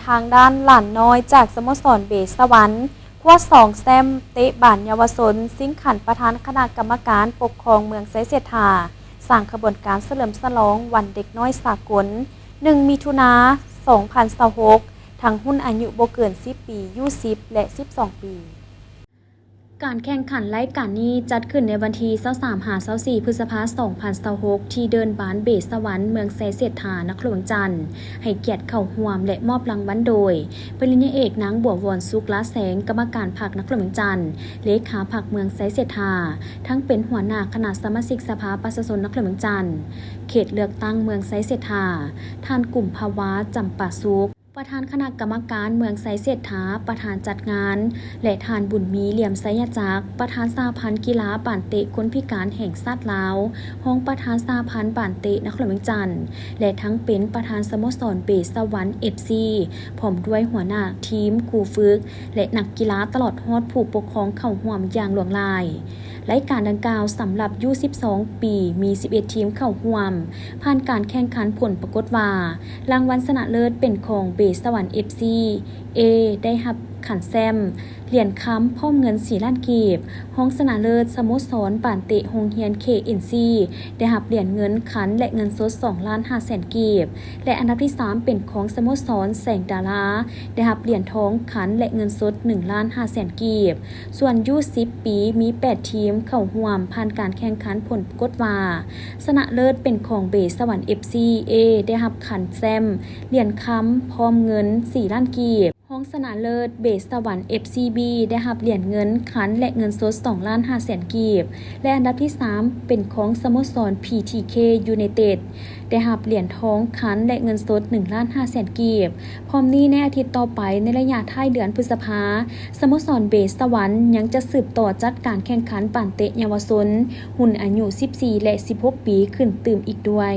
ทางด้านหลานน้อยจากสโมสรเบสสวรรค์ควด2แซมเตะบานเยาวชนสิงขันประธานคณะกรรมการปกครองเมืองไซเสถาสร้างขบวนการเฉลิมฉลองวันเด็กน้อยสากล1มิถุนายน2026ทั้งหุ้นอายุบ่เกิน10ปีอายุ10และ12ปีการแข่งขันรายการนี้จัดขึ้นในวันที่23-24 พฤษภาคม 2026 ที่เดินบานเบสสวรรค์เมืองไซเสถานครหลวงจันทร์ให้เกียรติเข้าร่วมและมอบรางวัลโดยปริญญาเอกนางบัววอนสุขละแสงกรรมการพรรคนครหลวงจันทร์เลขาพรรคเมืองไซเสถาทั้งเป็นหัวหน้าคณะสมาชิกสภาประชาชนนครหลวงจันทร์เขตเลือกตั้งเมืองไซเสถาท่านกลุ่มภาวะจำปาสุขประธานคณะกรรมการเมืองไซเสถาประธานจัดงานและทานบุญมีเหลี่ยมไซยจักรประธานสหพันธ์กีฬาป่านเตะคนพิการแห่งชาติลาวห้องประธานสหพันธ์ป่านเตะนครหลวงจันทร์และทั้งเป็นประธานสโมสรเบสสวรรค์ FC พร้อมด้วยหัวหน้าทีมครูฝึกและนักกีฬาตลอดฮอดผู้ปกครองเข้าร่วมอย่างหลวงหลายรายการดังกล่าวสำหรับอายุ12 ปีมี11ทีมเข้าร่วมผ่านการแข่งขันผลปรากฏว่ารางวัลชนะเลิศเป็นของเบสสวรรค์ FC A ได้รับขันแซมเหรียญค้ำพร้อมเงิน4 ล้านกีบห้องชนะเลิศสโมสรป่านเตะโรงเรียน KNC ได้รับเหรียญเงินขันและเงินสด2 ล้าน5แสนกีบและอันดับที่3เป็นของสโมสรแสงดาราได้รับเหรียญทองขันและเงินสด1 ล้าน5แสนกีบส่วนอายุ10 ปีมี8ทีมเข้าร่วมผ่านการแข่งขันผลปรากฏว่าชนะเลิศเป็นของเบสสวรรค์ FC A ได้รับขันแซมเหรียญค้ำพร้อมเงิน4 ล้านกีบห้องชนะเลิศเบสสวรรค์ FCB ได้รับเหรียญเงินขันและเงินสด2 ล้าน5แสนกีบและอันดับที่3เป็นของสโมสร PTK United ได้รับเหรียญทองขันและเงินสด1 ล้าน5แสนกีบพร้อมนี้ในอาทิตย์ต่อไปในระยะท้ายเดือนพฤษภาสโมสรเบสสวรรค์ยังจะสืบต่อจัดการแข่งขันป่านเตะเยาวชนรุ่นอายุ14และ16 ปีขึ้นเติมอีกด้วย